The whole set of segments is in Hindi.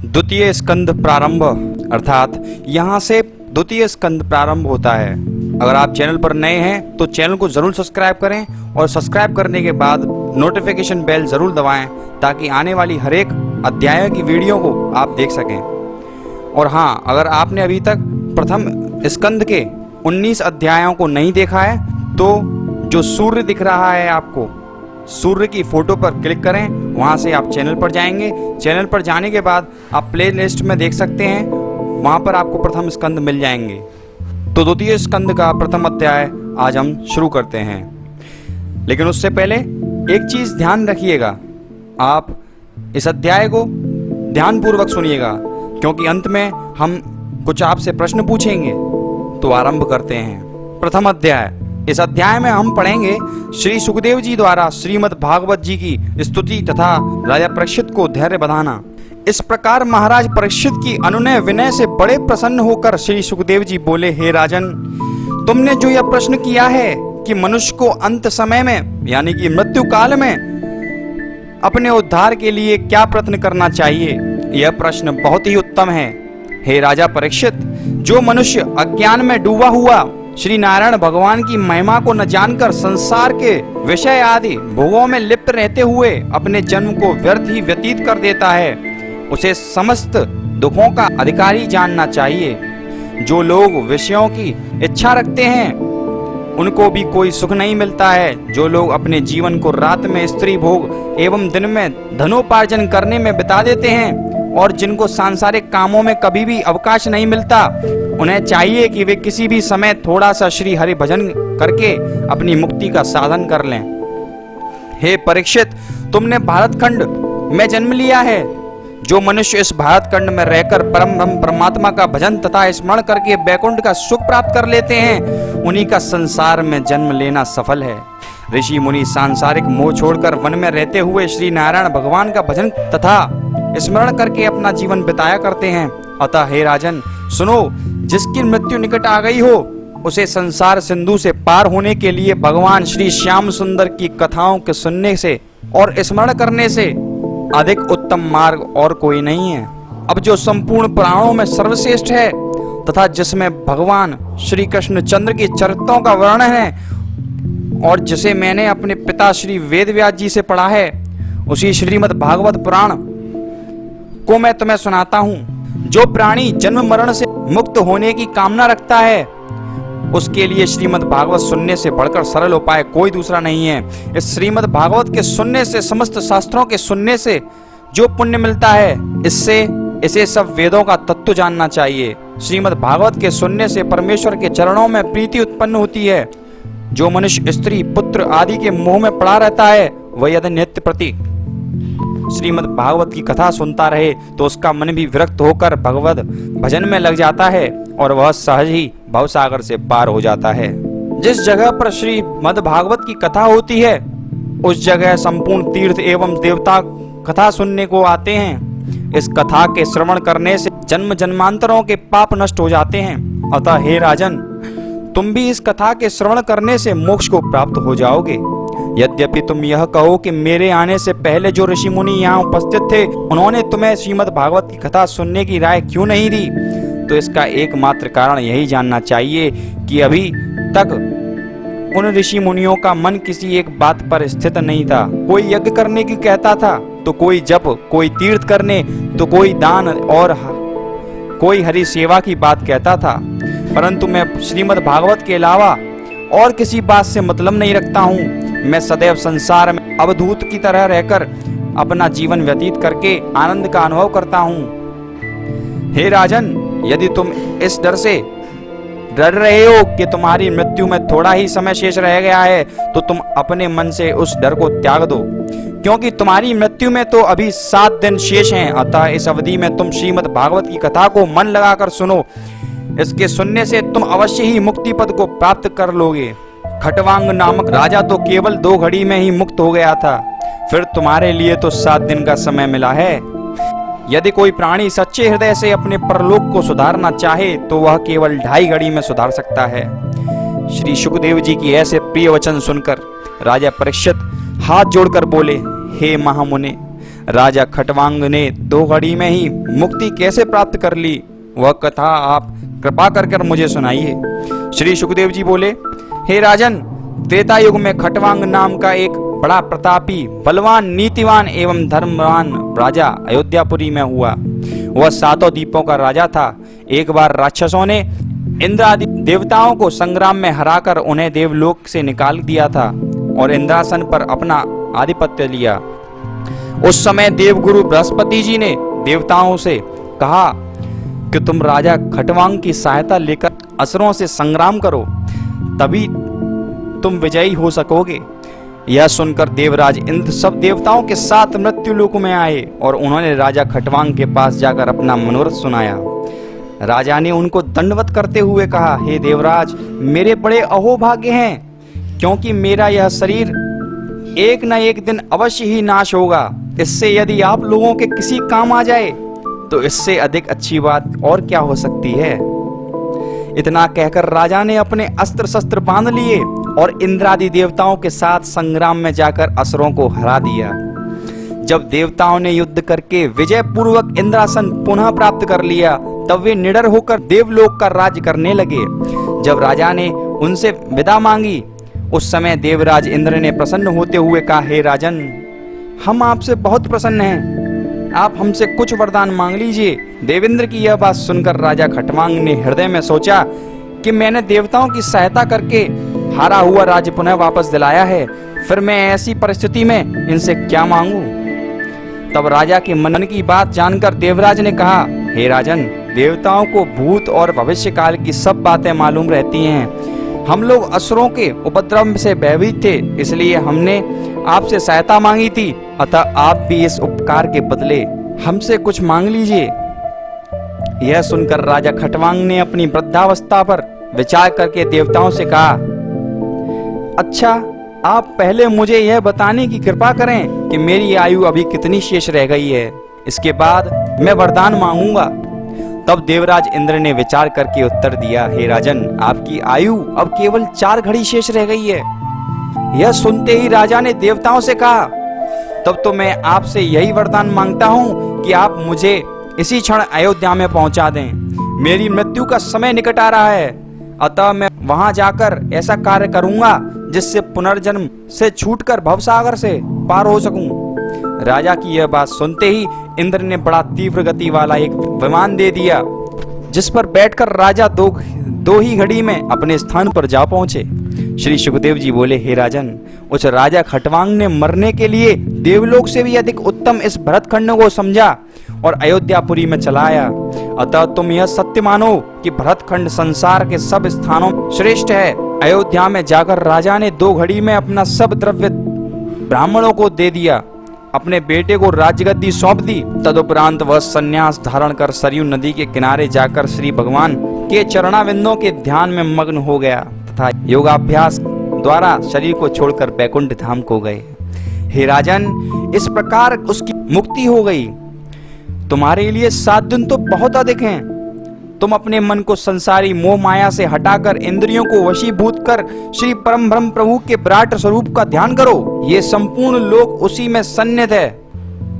द्वितीय स्कंद प्रारंभ, अर्थात यहाँ से द्वितीय स्कंद प्रारंभ होता है। अगर आप चैनल पर नए हैं तो चैनल को जरूर सब्सक्राइब करें और सब्सक्राइब करने के बाद नोटिफिकेशन बेल जरूर दबाएं ताकि आने वाली हर एक अध्याय की वीडियो को आप देख सकें। और हाँ, अगर आपने अभी तक प्रथम स्कंद के 19 अध्यायों को नहीं देखा है तो जो सूर्य दिख रहा है आपको, सूर्य की फोटो पर क्लिक करें, वहां से आप चैनल पर जाएंगे। चैनल पर जाने के बाद आप प्ले लिस्ट में देख सकते हैं, वहां पर आपको प्रथम स्कंद मिल जाएंगे। तो द्वितीय स्कंद का प्रथम अध्याय आज हम शुरू करते हैं। लेकिन उससे पहले एक चीज ध्यान रखिएगा, आप इस अध्याय को ध्यानपूर्वक सुनिएगा क्योंकि अंत में हम कुछ आपसे प्रश्न पूछेंगे। तो आरंभ करते हैं। प्रथम अध्याय। इस अध्याय में हम पढ़ेंगे श्री सुखदेव जी द्वारा श्रीमद् भागवत जी की स्तुति तथा राजा परीक्षित को धैर्य बधाना। इस प्रकार महाराज परीक्षित की अनुनय विनय से बड़े प्रसन्न होकर श्री सुखदेव जी बोले, हे राजन, तुमने जो यह प्रश्न किया है कि मनुष्य को अंत समय में यानी कि मृत्यु काल में अपने उद्धार के लिए क्या प्रयत्न करना चाहिए, यह प्रश्न बहुत ही उत्तम है। हे राजा परीक्षित, जो मनुष्य अज्ञान में डूबा हुआ श्री नारायण भगवान की महिमा को न जानकर संसार के विषय आदि भोगों में लिप्त रहते हुए अपने जन्म को व्यर्थ ही व्यतीत कर देता है, उसे समस्त दुखों का अधिकारी जानना चाहिए। जो लोग विषयों की इच्छा रखते हैं उनको भी कोई सुख नहीं मिलता है। जो लोग अपने जीवन को रात में स्त्री भोग एवं दिन में धनोपार्जन करने में बिता देते हैं और जिनको सांसारिक कामों में कभी भी अवकाश नहीं मिलता, उन्हें चाहिए कि वे किसी भी समय थोड़ा सा श्री हरि भजन करके अपनी मुक्ति का साधन कर लें। हे परीक्षित, तुमने भारतखंड में जन्म लिया है। जो मनुष्य इस भारतखंड में रहकर परम ब्रह्म परमात्मा का भजन तथा स्मरण करके वैकुंठ का सुख प्राप्त कर लेते हैं, उन्हीं का संसार में जन्म लेना सफल है। ऋषि मुनि सांसारिक मोह छोड़कर वन में रहते हुए श्री नारायण भगवान का भजन तथा स्मरण करके अपना जीवन बिताया करते हैं। अतः हे राजन, सुनो, जिसकी मृत्यु निकट आ गई हो उसे संसार सिंधु से पार होने के लिए भगवान श्री श्याम सुंदर की कथाओं के सुनने से और स्मरण करने से अधिक उत्तम मार्ग और कोई नहीं है। अब जो संपूर्ण पुराणों में सर्वश्रेष्ठ है तथा जिसमें भगवान श्री कृष्ण चंद्र के चरित्रों का वर्णन है और जिसे मैंने अपने पिता श्री वेदव्यास जी से पढ़ा है, उसी श्रीमद् भागवत पुराण को मैं तुम्हें सुनाता हूँ। जो प्राणी जन्म मरण से मुक्त होने की कामना रखता है उसके लिए श्रीमद् भागवत सुनने से बढ़कर सरल उपाय कोई दूसरा नहीं है। इस श्रीमद् भागवत के सुनने से, समस्त शास्त्रों के सुनने से जो पुण्य मिलता है, इससे इसे सब वेदों का तत्व जानना चाहिए। श्रीमद् भागवत के सुनने से परमेश्वर के चरणों में प्रीति उत्पन्न होती है। जो मनुष्य स्त्री पुत्र आदि के मोह में पड़ा रहता है, वह यदि नित्य प्रति श्रीमद् भागवत की कथा सुनता रहे तो उसका मन भी विरक्त होकर भगवत भजन में लग जाता है और वह सहज ही भवसागर से पार हो जाता है। जिस जगह पर श्रीमद् भागवत की कथा होती है उस जगह संपूर्ण तीर्थ एवं देवता कथा सुनने को आते हैं। इस कथा के श्रवण करने से जन्म जन्मांतरों के पाप नष्ट हो जाते हैं। अतः हे राजन, तुम भी इस कथा के श्रवण करने से मोक्ष को प्राप्त हो जाओगे। यद्यपि तुम यह कहो कि मेरे आने से पहले जो ऋषि मुनि यहाँ उपस्थित थे उन्होंने तुम्हें श्रीमद् भागवत की कथा सुनने की राय क्यों नहीं दी, तो इसका एकमात्र कारण यही जानना चाहिए कि अभी तक उन ऋषि मुनियों का मन किसी एक बात पर स्थित नहीं था। कोई यज्ञ करने की कहता था तो कोई जप, कोई तीर्थ करने तो कोई दान और कोई हरि सेवा की बात कहता था। परंतु मैं श्रीमद् भागवत के अलावा और किसी बात से मतलब नहीं रखता हूँ। मैं सदैव संसार में अवधूत की तरह रहकर अपना जीवन व्यतीत करके आनंद का अनुभव करता हूँ। हे राजन, यदि तुम इस डर से डर रहे हो कि तुम्हारी मृत्यु में थोड़ा ही समय शेष रह गया है तो तुम अपने मन से उस डर को त्याग दो, क्योंकि तुम्हारी मृत्यु में तो अभी 7 दिन शेष हैं। अतः इस अवधि में तुम श्रीमद् भागवत की कथा को मन लगाकर सुनो। इसके सुनने से तुम अवश्य ही मुक्ति पद को प्राप्त कर लोगे। खटवांग नामक राजा तो केवल 2 घड़ी में ही मुक्त हो गया था, फिर तुम्हारे लिए तो 7 दिन का समय मिला है। यदि कोई प्राणी सच्चे हृदय से अपने परलोक को सुधारना चाहे तो वह केवल 2.5 घड़ी में सुधार सकता है। श्री सुखदेव जी की ऐसे प्रिय वचन सुनकर राजा परीक्षित हाथ जोड़कर बोले, हे महामुने, राजा खटवांग ने 2 घड़ी में ही मुक्ति कैसे प्राप्त कर ली, वह कथा आप कृपा कर मुझे सुनाइए। श्री सुखदेव जी बोले, हे राजन, त्रेता युग में खटवांग नाम का एक बड़ा प्रतापी, बलवान, नीतिवान एवं धर्मवान राजा अयोध्यापुरी में हुआ। वह 7 द्वीपों का राजा था। एक बार राक्षसों ने इंद्र आदि देवताओं को संग्राम में हराकर उन्हें देवलोक से निकाल दिया था और इंद्रासन पर अपना आधिपत्य लिया। उस समय देवगुरु बृहस्पति जी ने देवताओं से कहा कि तुम राजा खटवांग की सहायता लेकर असुरों से संग्राम करो, तभी तुम विजयी हो सकोगे। यह सुनकर देवराज इंद्र सब देवताओं के साथ मृत्युलोक में आए और उन्होंने राजा खटवांग के पास जाकर अपना मनोरथ सुनाया। राजा ने उनको दंडवत करते हुए कहा, हे देवराज, मेरे बड़े अहोभाग्य हैं, क्योंकि मेरा यह शरीर एक न एक दिन अवश्य ही नाश होगा। इससे यदि आप लोगों के किसी काम आ जाए तो इससे अधिक अच्छी बात और क्या हो सकती है। इतना कहकर राजा ने अपने अस्त्र शस्त्र बांध लिए और इंद्रादि देवताओं के साथ संग्राम में जाकर असुरों को हरा दिया। जब देवताओं ने युद्ध करके विजय पूर्वक इंद्रासन पुनः प्राप्त कर लिया, तब वे निडर होकर देवलोक का राज्य करने लगे। जब राजा ने उनसे विदा मांगी, उस समय देवराज इंद्र ने प्रसन्न होते हुए कहा, हे राजन, हम आपसे बहुत प्रसन्न हैं, आप हमसे कुछ वरदान मांग लीजिए। देवेंद्र की यह बात सुनकर राजा खटवांग ने हृदय में सोचा कि मैंने देवताओं की सहायता करके हारा हुआ राज्य पुनः वापस दिलाया है, फिर मैं ऐसी परिस्थिति में इनसे क्या मांगू। तब राजा के मन की बात जानकर देवराज ने कहा, हे राजन, देवताओं को भूत और भविष्य काल की सब बातें मालूम रहती हैं। हम लोग असुरों के उपद्रव से भयभीत थे, इसलिए हमने आपसे सहायता मांगी थी, अतः आप भी इस उपकार के बदले हमसे कुछ मांग लीजिए। यह सुनकर राजा खटवांग ने अपनी वृद्धावस्था पर विचार करके देवताओं से कहा, अच्छा, आप पहले मुझे यह बताने की कृपा करें कि मेरी आयु अभी कितनी शेष रह गई है, इसके बाद मैं वरदान मांगूंगा। तब देवराज इंद्र ने विचार करके उत्तर दिया, हे राजन, आपकी आयु अब केवल 4 घड़ी शेष रह गई है। यह सुनते ही राजा ने देवताओं से कहा, तब तो मैं आपसे यही वरदान मांगता हूँ कि आप मुझे इसी क्षण अयोध्या में पहुंचा दें। मेरी मृत्यु का समय निकट आ रहा है, अतः मैं वहां जाकर ऐसा कार्य करूंगा जिससे पुनर्जन्म से छूटकर भवसागर से पार हो सकूं। राजा की यह बात सुनते ही इंद्र ने बड़ा तीव्र गति वाला एक विमान दे दिया, जिस पर बैठकर राजा दो ही घड़ी में अपने स्थान पर जा पहुंचे। श्री सुखदेव जी बोले, हे राजन, उस राजा खटवांग ने मरने के लिए देवलोक से भी अधिक उत्तम इस भरतखंड को समझा और अयोध्यापुरी में चला आया। अतः तुम यह सत्य मानो कि भरतखंड संसार के सब स्थानों श्रेष्ठ है। अयोध्या में जाकर राजा ने 2 घड़ी में अपना सब द्रव्य ब्राह्मणों को दे दिया, अपने बेटे को राजगद्दी सौंप दी। तदुपरांत वह संन्यास धारण कर सरयू नदी के किनारे जाकर श्री भगवान के चरणाविंदों के ध्यान में मग्न हो गया तथा योगाभ्यास द्वारा शरीर को छोड़कर बैकुंठ धाम को गए। हे राजन, इस प्रकार उसकी मुक्ति हो गई। तुम्हारे लिए 7 दिन तो बहुत अधिक हैं। तुम अपने मन को संसारी मोह माया से हटाकर इंद्रियों को वशीभूत कर श्री परम ब्रह्म प्रभु के विराट स्वरूप का ध्यान करो। ये संपूर्ण लोक उसी में सन्निहित है।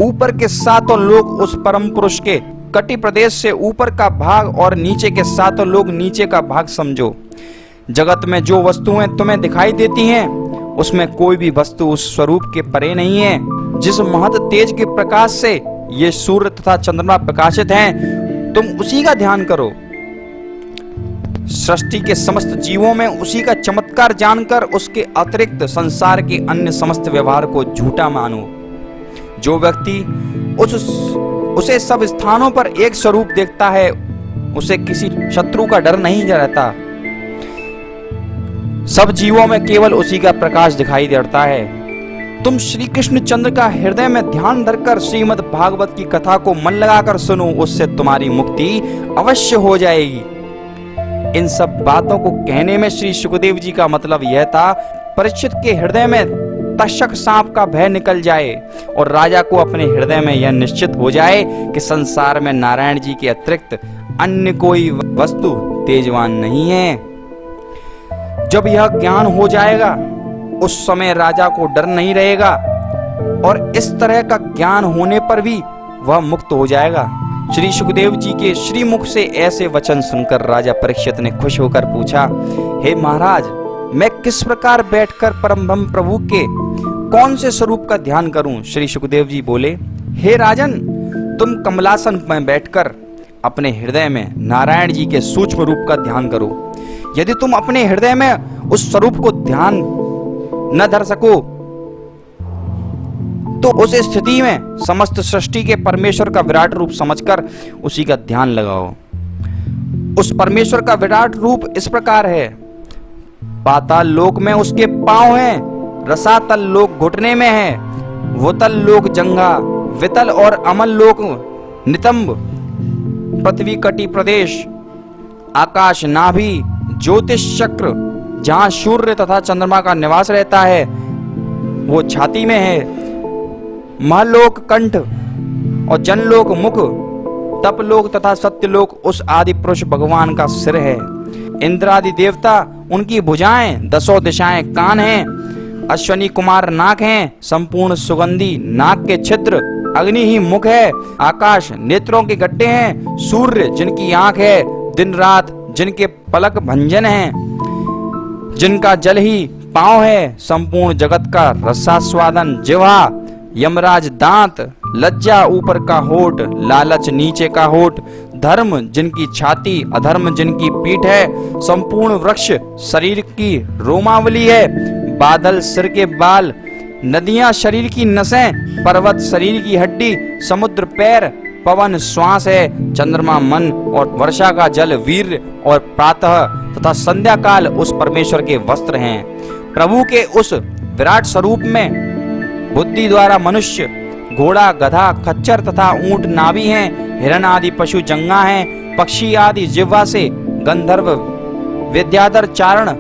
ऊपर के 7 लोक उस परम पुरुष के कटि प्रदेश से ऊपर का भाग और नीचे के 7 लोक नीचे का भाग समझो। जगत में जो वस्तुएं तुम्हें दिखाई देती हैं, उसमें कोई भी वस्तु उस स्वरूप के परे नहीं है। जिस महत तेज के प्रकाश से ये सूर्य तथा चंद्रमा प्रकाशित हैं, तुम उसी का ध्यान करो। सृष्टि के समस्त जीवों में उसी का चमत्कार जानकर उसके अतिरिक्त संसार के अन्य समस्त व्यवहार को झूठा मानो। जो व्यक्ति उसे सब स्थानों पर एक स्वरूप देखता है, उसे किसी शत्रु का डर नहीं रहता। सब जीवों में केवल उसी का प्रकाश दिखाई देता है। तुम श्री कृष्ण चंद्र का हृदय में ध्यान धरकर श्रीमद् भागवत की कथा को मन लगाकर सुनो, उससे तुम्हारी मुक्ति अवश्य हो जाएगी। इन सब बातों को कहने में श्री सुखदेव जी का मतलब यह था, परीक्षित के हृदय में तक्षक सांप का भय निकल जाए और राजा को अपने हृदय में यह निश्चित हो जाए कि संसार में नारायण जी के अतिरिक्त अन्य कोई वस्तु तेजवान नहीं है। जब यह ज्ञान हो जाएगा, उस समय राजा को डर नहीं रहेगा और इस तरह का ज्ञान होने पर भी वह मुक्त हो जाएगा। श्री सुखदेव जी के श्रीमुख से ऐसे वचन सुनकर राजा परीक्षित ने खुश होकर पूछा, हे महाराज, मैं किस प्रकार बैठकर परम ब्रह्म प्रभु के कौन से स्वरूप का ध्यान करूं? श्री सुखदेव जी बोले, हे राजन, तुम कमलासन में बैठकर अपने हृदय में नारायण जी के सूक्ष्म रूप का ध्यान करो। यदि तुम अपने हृदय में उस स्वरूप को ध्यान न धर सको तो उस स्थिति में समस्त सृष्टि के परमेश्वर का विराट रूप समझकर उसी का ध्यान लगाओ। उस परमेश्वर का विराट रूप इस प्रकार है, पाताल लोक में उसके पांव हैं, रसातल लोक घुटने में है, वोतल लोक जंघा, वितल और अमल लोक नितंब, पृथ्वी कटी प्रदेश, आकाश नाभि, ज्योतिष चक्र, जहां सूर्य तथा चंद्रमा का निवास रहता है वो छाती में है, महलोक कंठ और जनलोक मुख, तपलोक तथा सत्यलोक उस आदि पुरुष भगवान का सिर है, इंद्र आदि देवता उनकी भुजाएं, दसों दिशाएं कान हैं, अश्वनी कुमार नाक हैं, संपूर्ण सुगंधी नाक के छिद्र, अग्नि ही मुख है, आकाश नेत्रों के गड्ढे हैं, सूर्य जिनकी आंख है, दिन रात जिनके पलक भंजन हैं, जिनका जल ही पांव है, संपूर्ण जगत का रसास्वादन जिह्वा, यमराज दांत, लज्जा ऊपर का होठ, लालच नीचे का होठ, धर्म जिनकी छाती, अधर्म जिनकी पीठ है, संपूर्ण वृक्ष शरीर की रोमावली है, बादल सिर के बाल, नदियां शरीर की नसें, पर्वत शरीर की हड्डी, समुद्र पैर, पवन श्वास है, चंद्रमा मन और वर्षा का जल वीर्य और प्रातः तथा संध्या काल उस परमेश्वर के वस्त्र हैं। प्रभु के उस विराट स्वरूप में बुद्धि द्वारा मनुष्य, घोड़ा, गधा, खच्चर तथा ऊंट नाभि हैं, हिरण आदि पशु जंगा हैं, पक्षी आदि जिह्वा से, गंधर्व विद्याधर चारण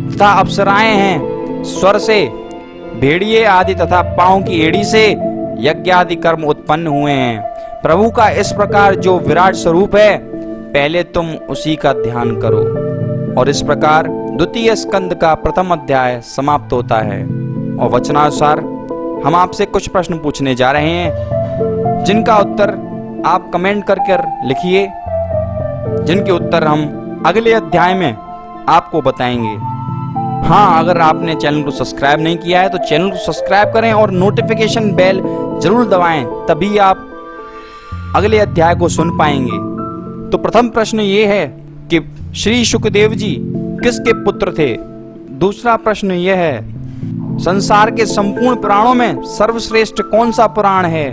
तथा अप्सराएं हैं, स्वर से, भेड़िए आदि तथा पांव की एड़ी से यज्ञ आदि कर्म उत्पन्न हुए हैं। प्रभु का इस प्रकार जो विराट स्वरूप है, पहले तुम उसी का ध्यान करो। और इस प्रकार द्वितीय स्कंद का प्रथम अध्याय समाप्त होता है। और वचनानुसार हम आपसे कुछ प्रश्न पूछने जा रहे हैं, जिनका उत्तर आप कमेंट कर लिखिए, जिनके उत्तर हम अगले अध्याय में आपको बताएंगे। हाँ, अगर आपने चैनल को सब्सक्राइब नहीं किया है तो चैनल को सब्सक्राइब करें और नोटिफिकेशन बेल जरूर दबाएं, तभी आप अगले अध्याय को सुन पाएंगे। तो प्रथम प्रश्न ये है कि श्री सुखदेव जी किसके पुत्र थे? दूसरा प्रश्न यह है, संसार के संपूर्ण पुराणों में सर्वश्रेष्ठ कौन सा पुराण है?